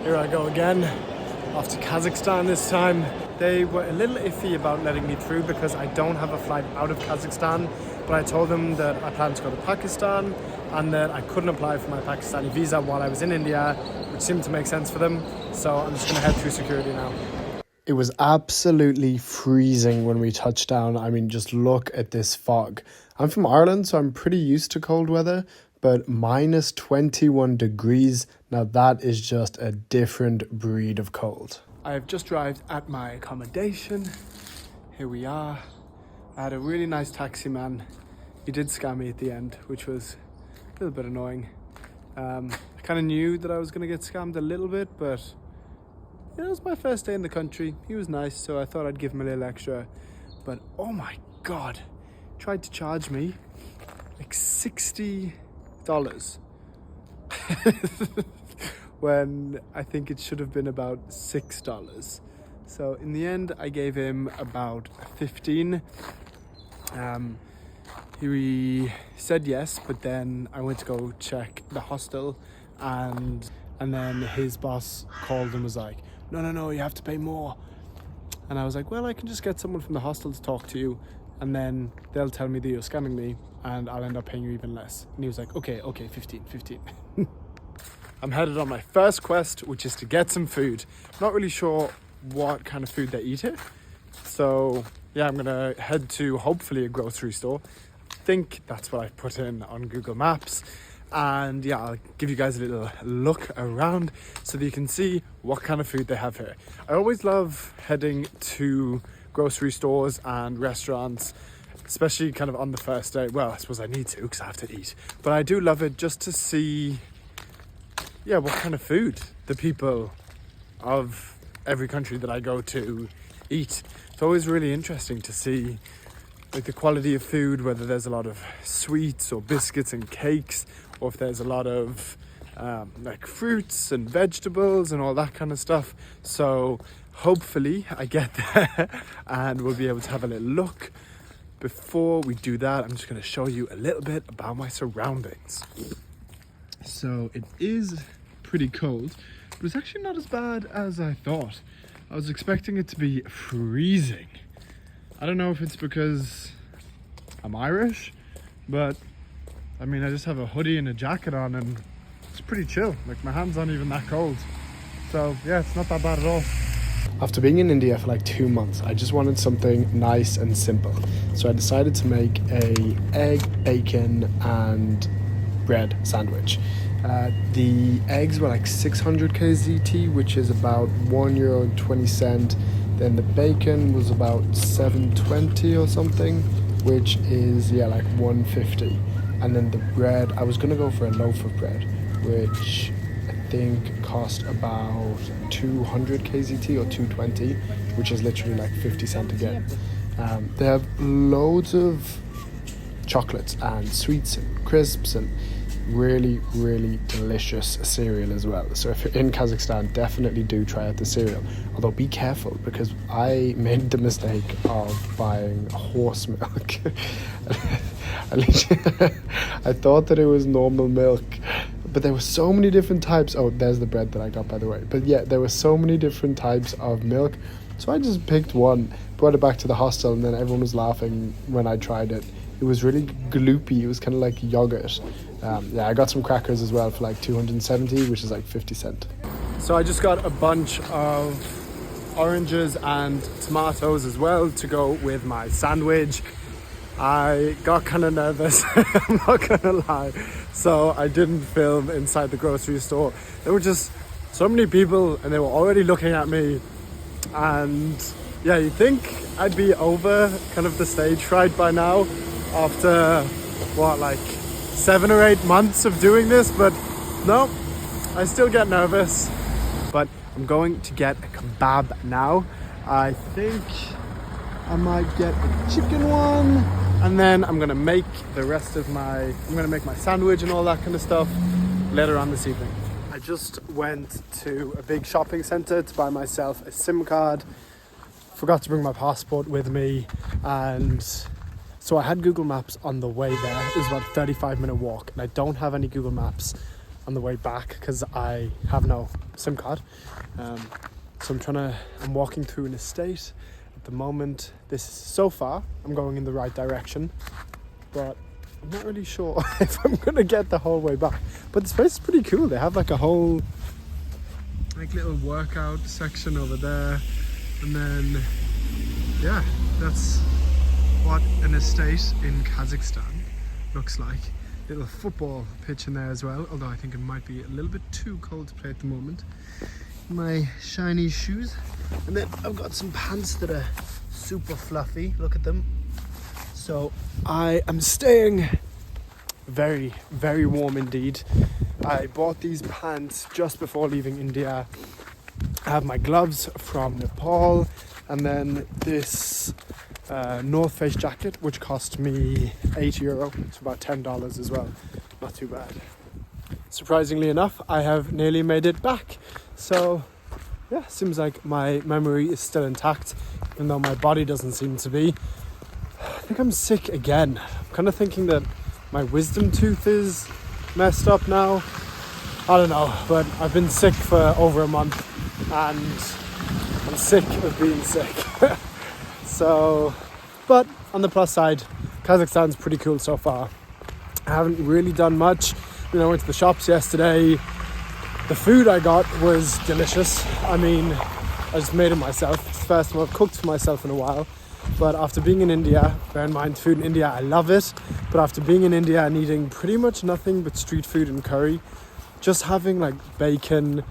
Here I go again, off to Kazakhstan this time. They were a little iffy about letting me through because I don't have a flight out of Kazakhstan, but I told them that I planned to go to Pakistan and that I couldn't apply for my Pakistani visa while I was in India, which seemed to make sense for them. So I'm just gonna head through security now. It was absolutely freezing when we touched down. I mean, just look at this fog. I'm from Ireland, so I'm pretty used to cold weather, but minus 21 degrees, now that is just a different breed of cold. I have just arrived at my accommodation. Here we are. I had a really nice taxi man. He did scam me at the end, which was a little bit annoying. I kind of knew that I was going to get scammed a little bit, but it was my first day in the country. He was nice, so I thought I'd give him a little extra. But oh my God, tried to charge me like $60 when I think it should have been about $6. So in the end, I gave him about 15. He said yes, but then I went to go check the hostel, and then his boss called and was like, no, you have to pay more. And I was like, well, I can just get someone from the hostel to talk to you, and then they'll tell me that you're scamming me, and I'll end up paying you even less. And he was like, okay, 15. I'm headed on my first quest, which is to get some food. Not really sure what kind of food they eat here. So yeah, I'm gonna head to hopefully a grocery store. I think that's what I put in on Google Maps. And yeah, I'll give you guys a little look around so that you can see what kind of food they have here. I always love heading to grocery stores and restaurants, especially kind of on the first day. Well, I suppose I need to because I have to eat. But I do love it just to see, yeah, what kind of food the people of every country that I go to eat. It's always really interesting to see like the quality of food, whether there's a lot of sweets or biscuits and cakes, or if there's a lot of like fruits and vegetables and all that kind of stuff. So hopefully I get there and we'll be able to have a little look. Before we do that, I'm just going to show you a little bit about my surroundings. So it is pretty cold, but it's actually not as bad as I thought. I was expecting it to be freezing. I don't know if it's because I'm Irish, but I mean, I just have a hoodie and a jacket on and it's pretty chill. Like my hands aren't even that cold. So yeah, it's not that bad at all. After being in India for like 2 months, I just wanted something nice and simple. So I decided to make a egg, bacon and bread sandwich. The eggs were like 600 KZT, which is about €1.20. Then the bacon was about 720 or something, which is like 150. And then the bread, I was gonna go for a loaf of bread, which I think cost about 200 KZT or 220, which is literally like 50 cents again. They have loads of chocolates and sweets and crisps and really delicious cereal as well. So if you're in Kazakhstan, definitely do try out the cereal, although be careful because I made the mistake of buying horse milk. I thought that it was normal milk, but there were so many different types. Oh, there's the bread that I got, by the way. But yeah, there were so many different types of milk, so I just picked one, brought it back to the hostel, and then everyone was laughing when I tried it. It was really gloopy. It was kind of like yogurt. Yeah, I got some crackers as well for like 270, which is like 50 cents. So I just got a bunch of oranges and tomatoes as well to go with my sandwich. I got kind of nervous, I'm not gonna lie. So I didn't film inside the grocery store. There were just so many people and they were already looking at me. And yeah, you'd think I'd be over kind of the stage fright by now after like 7 or 8 months of doing this, but no, I still get nervous. But I'm going to get a kebab now. I think I might get a chicken one, and then I'm gonna make my sandwich and all that kind of stuff later on this evening. I just went to a big shopping center to buy myself a SIM card. Forgot to bring my passport with me, and so I had Google Maps on the way there. It was about a 35-minute walk, and I don't have any Google Maps on the way back because I have no SIM card. So I'm walking through an estate at the moment. So far, I'm going in the right direction, but I'm not really sure if I'm gonna get the whole way back. But this place is pretty cool. They have like a whole like little workout section over there, and then yeah, that's what an estate in Kazakhstan looks like. Little football pitch in there as well, although I think it might be a little bit too cold to play at the moment. My shiny shoes, and then I've got some pants that are super fluffy. Look at them. So I am staying very, very warm indeed. I bought these pants just before leaving India. I have my gloves from Nepal, and then this North Face jacket, which cost me €8. It's about $10 as well. Not too bad. Surprisingly enough, I have nearly made it back. So yeah, seems like my memory is still intact, even though my body doesn't seem to be. I think I'm sick again. I'm kind of thinking that my wisdom tooth is messed up now. I don't know, but I've been sick for over a month and I'm sick of being sick. So, but on the plus side, Kazakhstan's pretty cool so far. I haven't really done much. I went to the shops yesterday. The food I got was delicious. I mean, I just made it myself. It's the first time I've cooked for myself in a while. But after being in India, bear in mind, food in India, I love it. But after being in India and eating pretty much nothing but street food and curry, just having like bacon,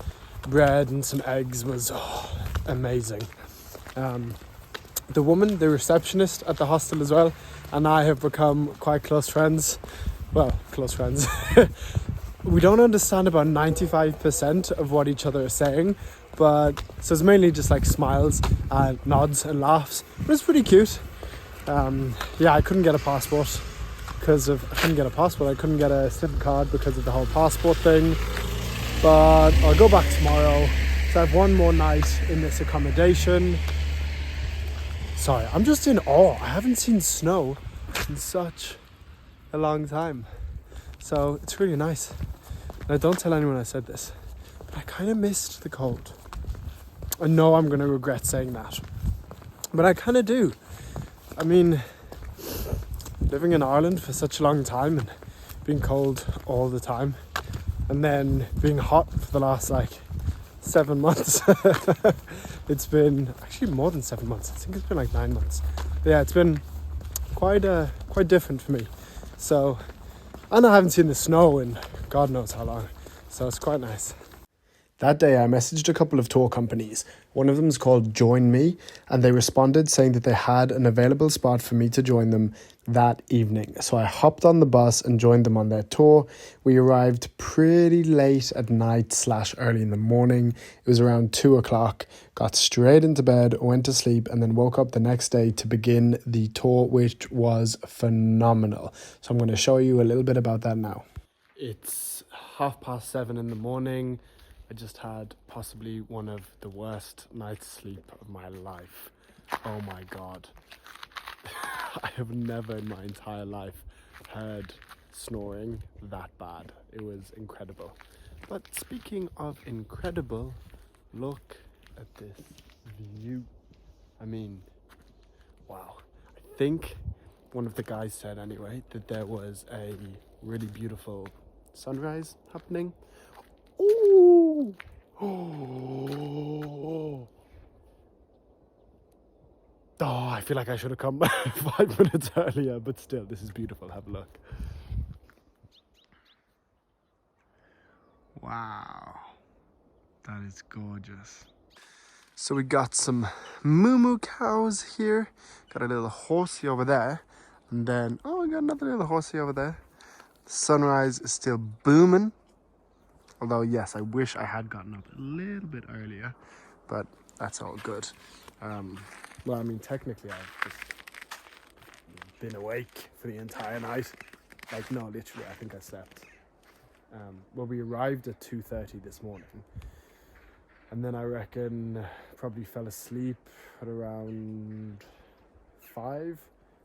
bread and some eggs was amazing. The woman, the receptionist at the hostel as well, and I have become quite close friends. Well, close friends. We don't understand about 95% of what each other is saying, but so it's mainly just like smiles and nods and laughs. But it's pretty cute. Yeah, I couldn't get a passport I couldn't get a SIM card because of the whole passport thing. But I'll go back tomorrow. So I have one more night in this accommodation. Sorry, I'm just in awe. I haven't seen snow in such a long time. So it's really nice. Now don't tell anyone I said this, but I kind of missed the cold. I know I'm going to regret saying that, but I kind of do. I mean, living in Ireland for such a long time and being cold all the time, and then being hot for the last 7 months. It's been actually more than 7 months. I think it's been 9 months. But yeah, it's been quite different for me. So, and I haven't seen the snow in God knows how long. So it's quite nice. That day I messaged a couple of tour companies. One of them is called Join Me, and they responded saying that they had an available spot for me to join them that evening. So I hopped on the bus and joined them on their tour. We arrived pretty late at night / early in the morning. It was around 2:00, got straight into bed, went to sleep, and then woke up the next day to begin the tour, which was phenomenal. So I'm going to show you a little bit about that now. It's 7:30 in the morning. I just had possibly one of the worst night's sleep of my life. Oh my God. I have never in my entire life heard snoring that bad. It was incredible. But speaking of incredible, look at this view. I mean, wow. I think one of the guys said anyway that there was a really beautiful sunrise happening. Ooh. Oh, I feel like I should have come 5 minutes earlier, but still, this is beautiful. Have a look. Wow, that is gorgeous. So we got some moo cows here. Got a little horsey over there, and then we got another little horsey over there. The sunrise is still booming. Although, yes, I wish I had gotten up a little bit earlier, but that's all good. Well, I mean, technically, I've just been awake for the entire night. No, literally, I think I slept. Well, we arrived at 2:30 this morning, and then I reckon probably fell asleep at around 5,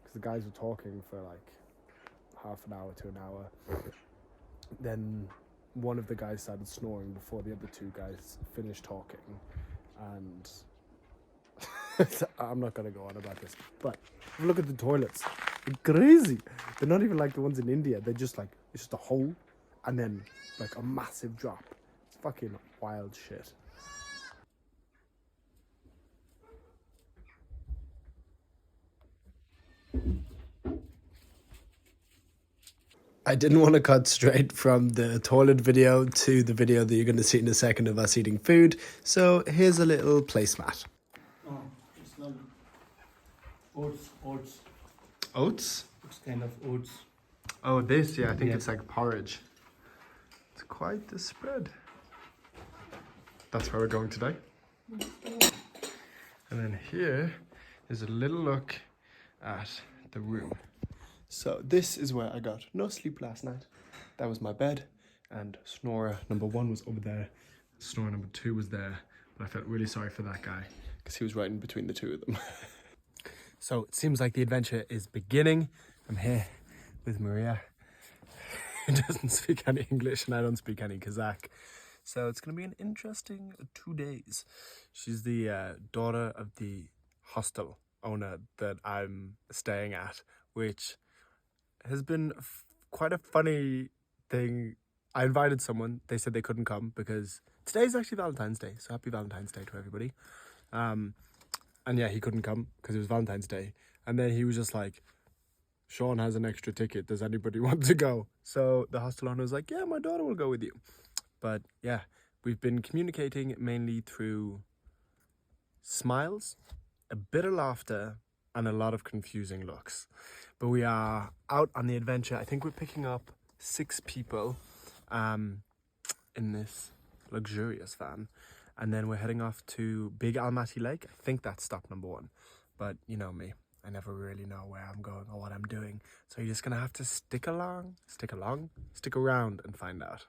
because the guys were talking for half an hour to an hour. Then one of the guys started snoring before the other two guys finished talking, and I'm not gonna go on about this, but look at the toilets. They're crazy. They're not even like the ones in India. They're just like, it's just a hole and then like a massive drop. It's fucking wild shit. I didn't want to cut straight from the toilet video to the video that you're going to see in a second of us eating food. So here's a little placemat. Oh, it's not oats. Oats? It's kind of oats. Oh, this, yeah, I think it's like porridge. It's quite the spread. That's where we're going today. And then here is a little look at the room. So this is where I got no sleep last night. That was my bed, and snorer number 1 was over there. Snorer number 2 was there, but I felt really sorry for that guy because he was right in between the two of them. So it seems like the adventure is beginning. I'm here with Maria, who doesn't speak any English, and I don't speak any Kazakh. So it's going to be an interesting 2 days. She's the daughter of the hostel owner that I'm staying at, which has been quite a funny thing. I invited someone. They said they couldn't come because today's actually Valentine's Day. So happy Valentine's Day to everybody. And yeah, he couldn't come because it was Valentine's Day. And then he was just like, Sean has an extra ticket. Does anybody want to go? So the hostel owner was like, yeah, my daughter will go with you. But yeah, we've been communicating mainly through smiles, a bit of laughter, and a lot of confusing looks. But we are out on the adventure. I think we're picking up 6 people in this luxurious van. And then we're heading off to Big Almaty Lake. I think that's stop number 1. But you know me, I never really know where I'm going or what I'm doing. So you're just gonna have to stick around and find out.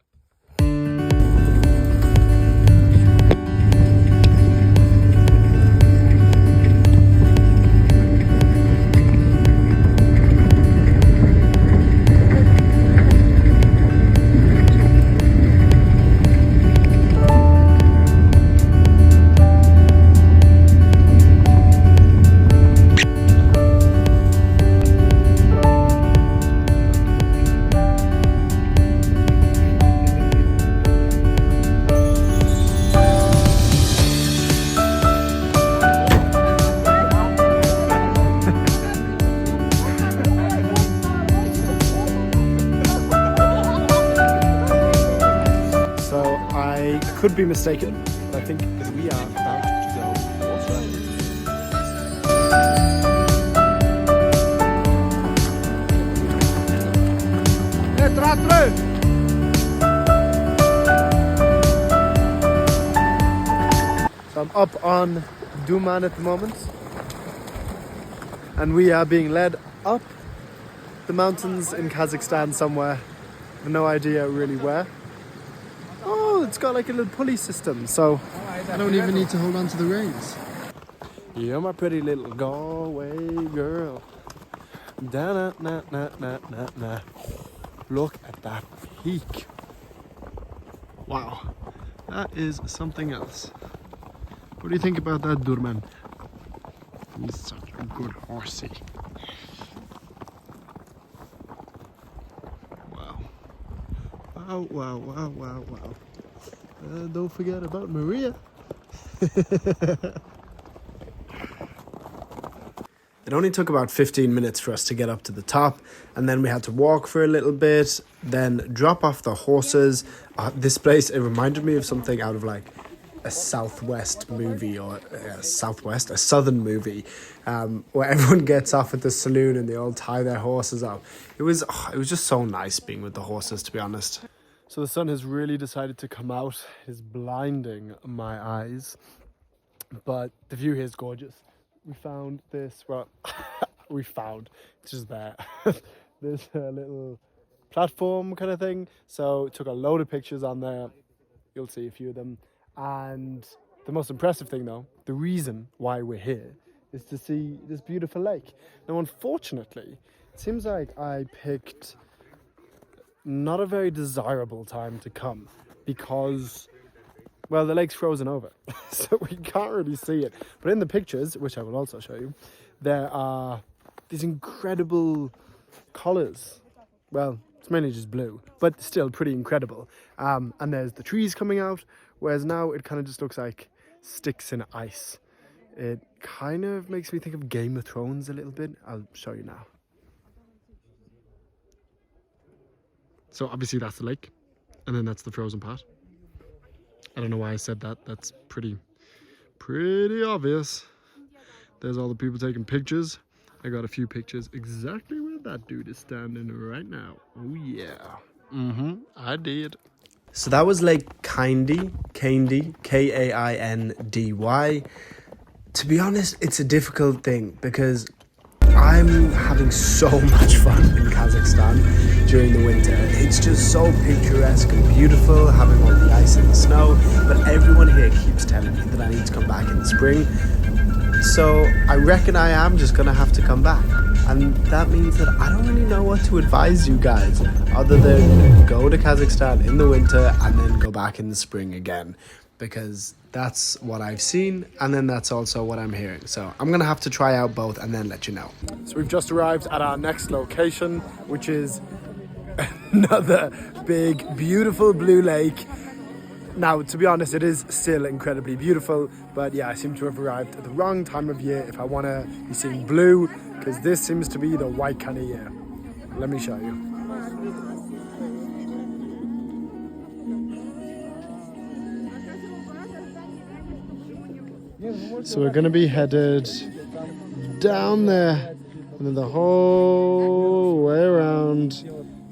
Could be mistaken, but I think we are about to go horse riding. So I'm up on Duman at the moment, and we are being led up the mountains in Kazakhstan somewhere. I have no idea really where. Oh, it's got like a little pulley system, so I don't even need to hold on to the reins. You're my pretty little Galway girl. Da-na-na-na-na-na-na. Look at that peak. Wow, that is something else. What do you think about that, Durman? He's such a good horsey. Wow, wow, wow, wow, wow. Don't forget about Maria. It only took about 15 minutes for us to get up to the top, and then we had to walk for a little bit, then drop off the horses. This place, it reminded me of something out of like a Southwest movie, or a Southern movie, where everyone gets off at the saloon and they all tie their horses up. It was just so nice being with the horses, to be honest. So the sun has really decided to come out. It's blinding my eyes, but the view here is gorgeous. We found this, well, it's just there. This little platform kind of thing. So took a load of pictures on there. You'll see a few of them. And the most impressive thing though, the reason why we're here is to see this beautiful lake. Now, unfortunately, it seems like I picked not a very desirable time to come because, well, the lake's frozen over. So we can't really see it. But in the pictures, which I will also show you, there are these incredible colours. Well, it's mainly just blue, but still pretty incredible. And there's the trees coming out, whereas now it kind of just looks like sticks in ice. It kind of makes me think of Game of Thrones a little bit. I'll show you now. So obviously that's the lake, and then that's the frozen part. I don't know why I said that. That's pretty obvious. There's all the people taking pictures. I got a few pictures exactly where that dude is standing right now. Oh yeah. I did. So that was Lake Kindy, Kaindy. To be honest, it's a difficult thing because I'm having so much fun in Kazakhstan during the winter. It's just so picturesque and beautiful, having all the ice and the snow, but everyone here keeps telling me that I need to come back in the spring. So I reckon I am just gonna have to come back. And that means that I don't really know what to advise you guys other than go to Kazakhstan in the winter and then go back in the spring again, because that's what I've seen and then that's also what I'm hearing. So I'm gonna have to try out both and then let you know. So we've just arrived at our next location, which is another big, beautiful blue lake. Now, to be honest, it is still incredibly beautiful, but yeah, I seem to have arrived at the wrong time of year if I want to be seeing blue, because this seems to be the white kind of year. Let me show you. So we're going to be headed down there and then the whole way around,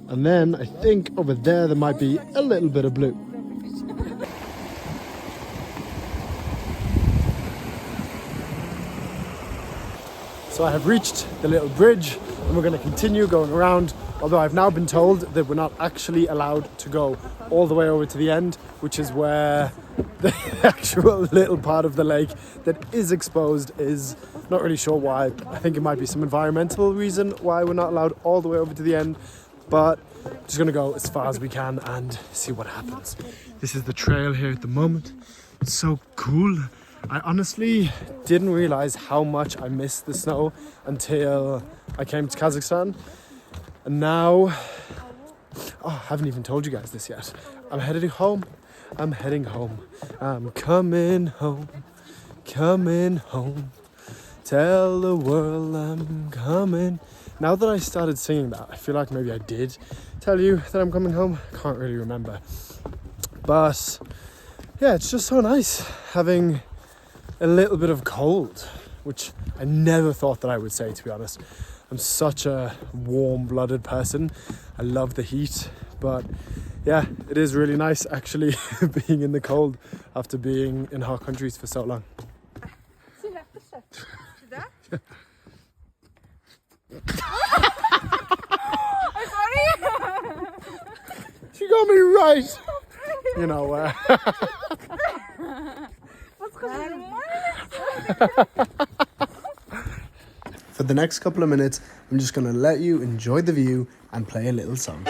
and then I think over there might be a little bit of blue. So I have reached the little bridge and we're going to continue going around, although I've now been told that we're not actually allowed to go all the way over to the end, which is where the actual little part of the lake that is exposed is. Not really sure why. I think it might be some environmental reason why we're not allowed all the way over to the end, but just going to go as far as we can and see what happens. This is the trail here at the moment. It's so cool. I honestly didn't realize how much I missed the snow until I came to Kazakhstan. And now, I haven't even told you guys this yet. I'm heading home. I'm coming home. Tell the world I'm coming. Now that I started singing that, I feel like maybe I did tell you that I'm coming home. Can't really remember. But yeah, it's just so nice having a little bit of cold, which I never thought that I would say, to be honest. I'm such a warm-blooded person. I love the heat, but yeah, it is really nice actually being in the cold after being in hot countries for so long. She got me right. You know, for the next couple of minutes, I'm just going to let you enjoy the view and play a little song.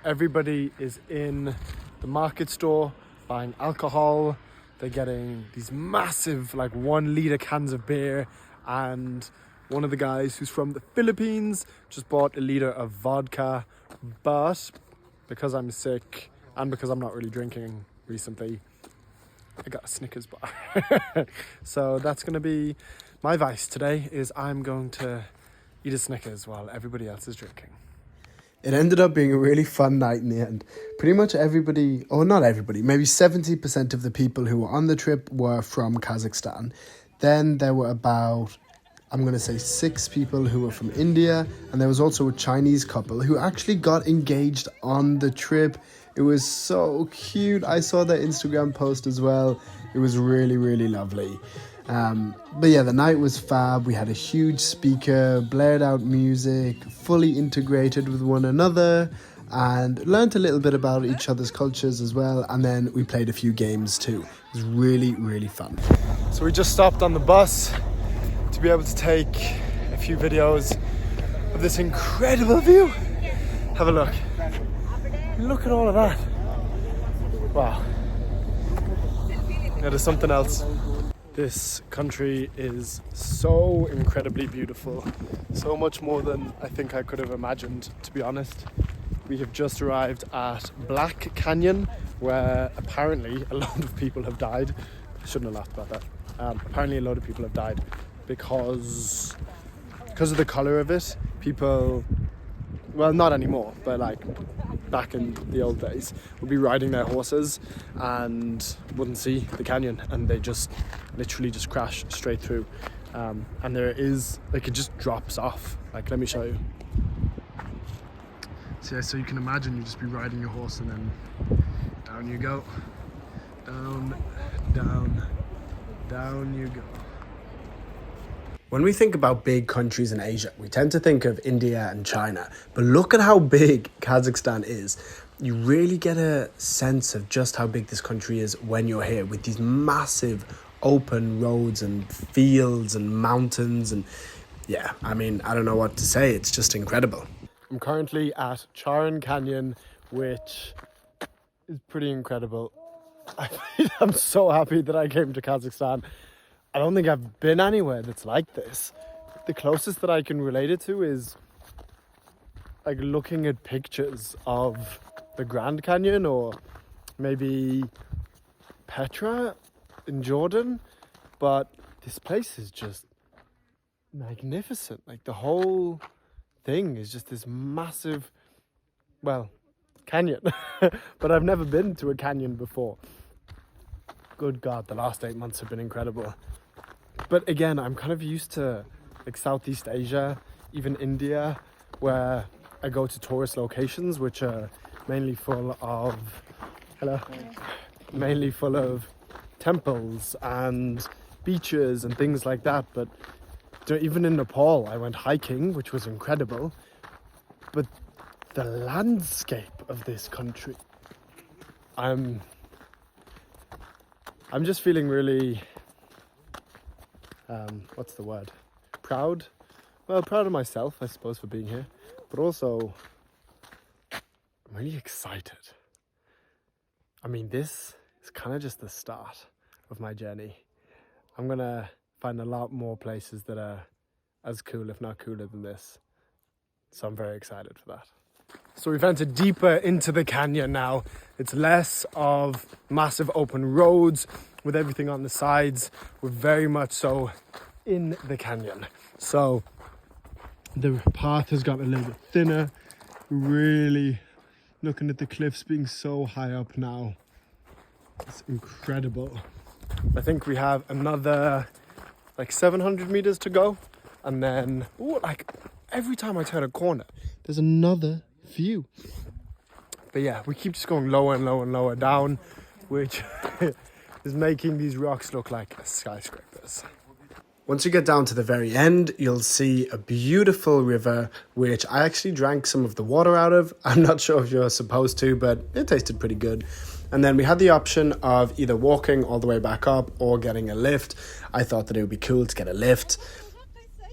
Everybody is in the market store buying alcohol. They're getting these massive, like 1 litre cans of beer, and one of the guys who's from the Philippines just bought a litre of vodka. But because I'm sick and because I'm not really drinking recently, I got a Snickers bar. So that's going to be my vice today, is I'm going to eat a Snickers while everybody else is drinking. It ended up being a really fun night in the end. Pretty much everybody, or not everybody, maybe 70% of the people who were on the trip were from Kazakhstan. Then there were about, I'm going to say 6 people who were from India. And there was also a Chinese couple who actually got engaged on the trip. It was so cute. I saw their Instagram post as well. It was really, really lovely. But yeah, the night was fab. We had a huge speaker, blared out music, fully integrated with one another, and learnt a little bit about each other's cultures as well. And then we played a few games too. It was really, really fun. So we just stopped on the bus to be able to take a few videos of this incredible view. Have a look. Look at all of that. Wow. It is something else. This country is so incredibly beautiful. So much more than I think I could have imagined, to be honest. We have just arrived at Black Canyon, where apparently a lot of people have died. I shouldn't have laughed about that. Apparently a lot of people have died because of the colour of it. People, well, not anymore, but like back in the old days, would be riding their horses and wouldn't see the canyon, and they just literally just crash straight through. And there is, like, it just drops off. Like, let me show you. So yeah, so you can imagine you just be riding your horse and then down you go. Down, down, down you go. When we think about big countries in Asia, we tend to think of India and China. But look at how big Kazakhstan is. You really get a sense of just how big this country is when you're here, with these massive open roads and fields and mountains. And yeah, I mean, I don't know what to say. It's just incredible. I'm currently at Charyn Canyon, which is pretty incredible. I'm so happy that I came to Kazakhstan. I don't think I've been anywhere that's like this. The closest that I can relate it to is like looking at pictures of the Grand Canyon, or maybe Petra in Jordan. But this place is just magnificent. Like, the whole thing is just this massive, well, canyon. But I've never been to a canyon before. Good God, the last 8 months have been incredible. But again, I'm kind of used to like Southeast Asia, even India, where I go to tourist locations which are mainly full of temples and beaches and things like that. But even in Nepal, I went hiking, which was incredible. But the landscape of this country, I'm just feeling really, what's the word? Proud? Well, proud of myself, I suppose, for being here. But also, I'm really excited. I mean, this is kind of just the start of my journey. I'm going to find a lot more places that are as cool, if not cooler than this. So I'm very excited for that. So we've entered deeper into the canyon now. It's less of massive open roads with everything on the sides. We're very much so in the canyon. So the path has got a little bit thinner. Really looking at the cliffs being so high up now. It's incredible. I think we have another like 700 meters to go. And then, like every time I turn a corner, there's another view. But yeah, we keep just going lower and lower and lower down, which is making these rocks look like skyscrapers. Once you get down to the very end, you'll see a beautiful river, which I actually drank some of the water out of. I'm not sure if you're supposed to, but it tasted pretty good. And then we had the option of either walking all the way back up or getting a lift. I thought that it would be cool to get a lift.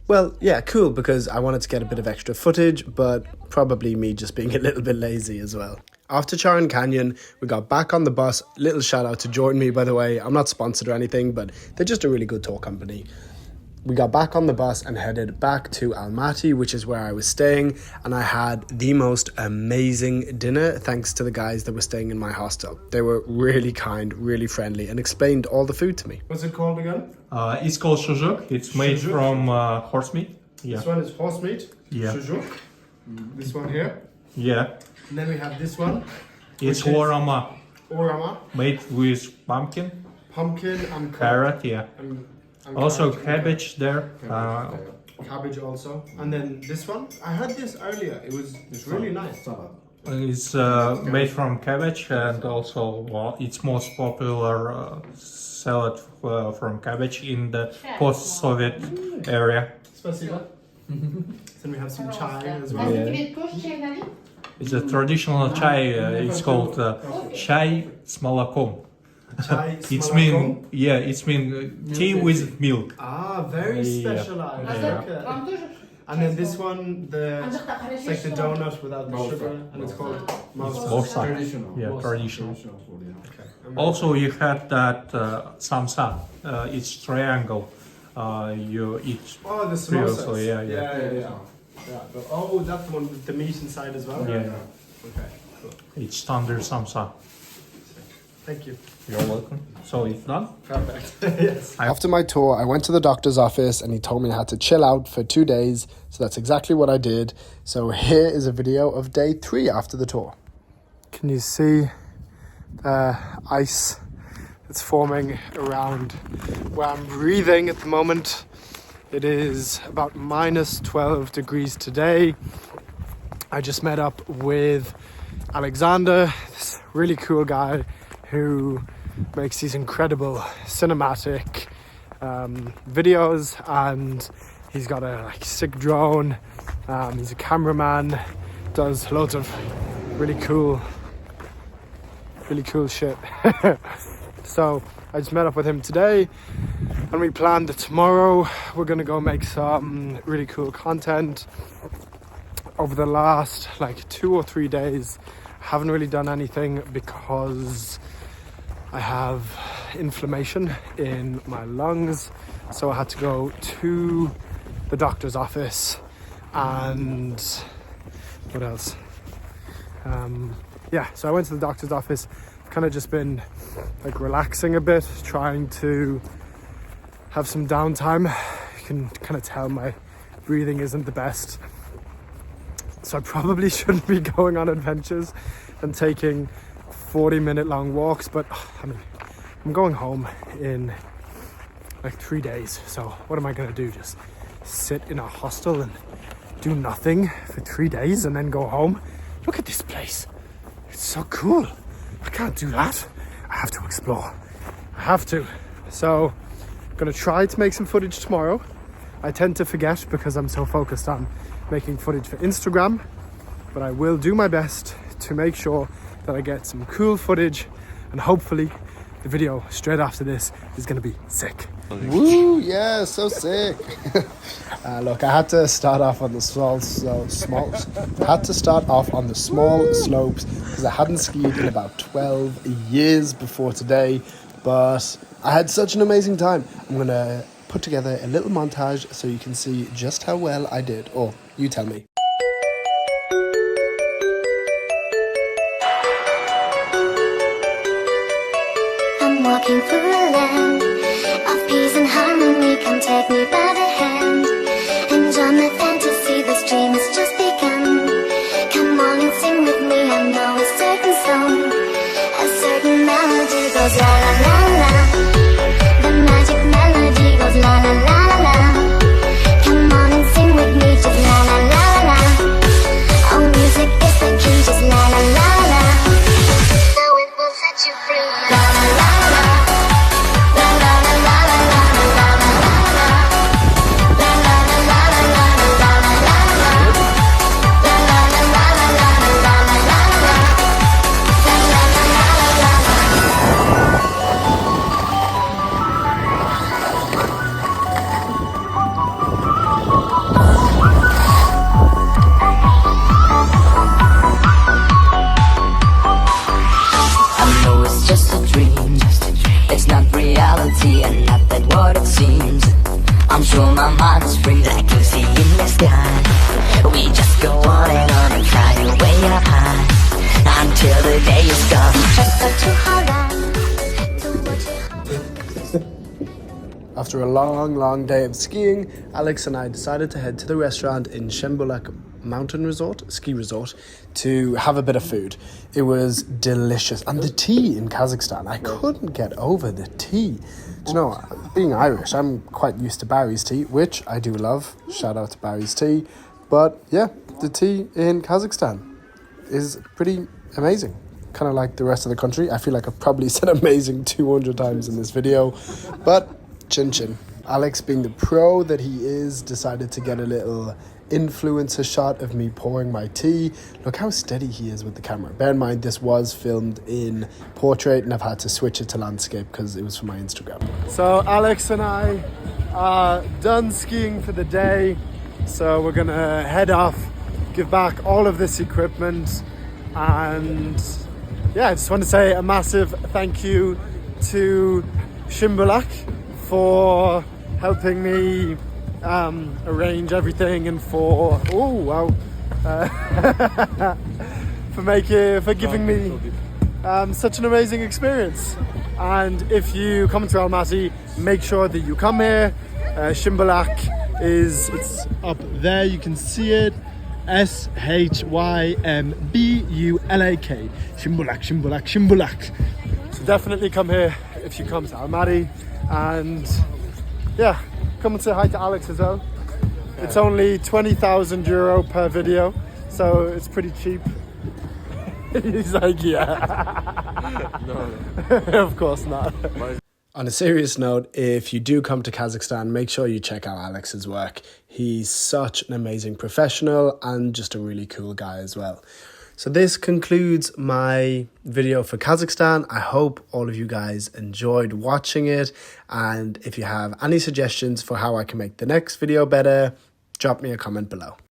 Well, yeah, cool, because I wanted to get a bit of extra footage, but probably me just being a little bit lazy as well. After Charyn Canyon, we got back on the bus. Little shout out to Join Me, by the way. I'm not sponsored or anything, but they're just a really good tour company. we got back on the bus and headed back to Almaty, which is where I was staying, and I had the most amazing dinner thanks to the guys that were staying in my hostel. They were really kind, really friendly, and explained all the food to me. What's it called again? It's called shuzhuk. It's made from horse meat. Yeah. This one is horse meat. Yeah. Shuzhuk. This one here. Yeah. And then we have this one. It's orama. Orama. Made with pumpkin. Pumpkin and carrot. Yeah. And also carrot. cabbage there. Cabbage also. And then this one. I had this earlier. It's really nice. It's made from cabbage, and also it's most popular salad from cabbage in the post-Soviet area. Спасибо. Then we have some chai as well. Yeah. It's a traditional chai. It's called chai s молоком. Chai It's mean tea with milk. Ah, very specialized. Yeah. And then this one, it's like the donut without the sugar, and it's called Mousak. Traditional. Yeah, traditional. Food, yeah. Okay. Also, you had that samsa. It's triangle. You eat. Oh, the previously, samosas. yeah. Oh, that's the one with the meat inside as well? Yeah. Okay, cool. It's tandoor samsa. Thank you. You're welcome. So it's done? Perfect. Yes. After my tour, I went to the doctor's office and he told me I had to chill out for 2 days. So that's exactly what I did. So here is a video of day 3 after the tour. Can you see the ice that's forming around where I'm breathing at the moment? It is about minus 12 degrees today. I just met up with Alexander, this really cool guy who makes these incredible cinematic videos, and he's got a sick drone. He's a cameraman, does loads of really cool shit. So I just met up with him today, and we planned that tomorrow we're gonna go make some really cool content. Over the last 2 or 3 days, I haven't really done anything because I have inflammation in my lungs, so I had to go to the doctor's office. And what else? So I went to the doctor's office. I've kind of just been relaxing a bit, trying to have some downtime. You can kind of tell my breathing isn't the best, so I probably shouldn't be going on adventures and taking 40-minute long walks, but I'm going home in 3 days, so what am I gonna do? Just sit in a hostel and do nothing for 3 days and then go home? Look at this place, it's so cool. I can't do that. I have to explore. I have to. So I'm gonna try to make some footage tomorrow. I tend to forget because I'm so focused on making footage for Instagram, but I will do my best to make sure that I get some cool footage, and hopefully the video straight after this is going to be sick. Woo, yeah, so sick. Look, I had to start off on the small slopes because I hadn't skied in about 12 years before today, but I had such an amazing time. I'm going to put together a little montage so you can see just how well I did. Or you tell me. Walking through a land of peace and harmony, come take me by the hand. Enjoy my fantasy, this dream has just begun. Come on and sing with me, I know a certain song. A certain melody goes la la la la. The magic melody goes la la la la. Come on and sing with me, just la la la la. Oh, music is the key, just la la la la. So it will set you free, la la la. control my mind is free like Lucy in the sky. We just go on and fly way up high until the day is gone. Just up to Holland to watch it. After a long day of skiing, Alex and I decided to head to the restaurant in Shembulak Mountain Resort, ski resort, to have a bit of food. It was delicious. And the tea in Kazakhstan, I couldn't get over the tea. Do you know, being Irish, I'm quite used to Barry's tea, which I do love. Shout out to Barry's tea. But yeah, the tea in Kazakhstan is pretty amazing. Kind of like the rest of the country. I feel like I've probably said amazing 200 times in this video. But chin chin. Alex, being the pro that he is, decided to get a little influencer shot of me pouring my tea. Look how steady he is with the camera. Bear in mind, this was filmed in portrait and I've had to switch it to landscape because it was for my Instagram. So Alex and I are done skiing for the day. So we're gonna head off, give back all of this equipment, and yeah, I just want to say a massive thank you to Shembulak for helping me arrange everything, and for for giving me such an amazing experience. And if you come to Almaty, make sure that you come here. Shembulak it's up there, you can see it. Shymmbulak. Shembulak. So definitely come here if you come to Almaty, and yeah, come and say hi to Alex as well. It's only 20,000 euro per video, so it's pretty cheap. He's like, yeah. No. Of course not. On a serious note, if you do come to Kazakhstan, make sure you check out Alex's work. He's such an amazing professional and just a really cool guy as well. So this concludes my video for Kazakhstan. I hope all of you guys enjoyed watching it. And if you have any suggestions for how I can make the next video better, drop me a comment below.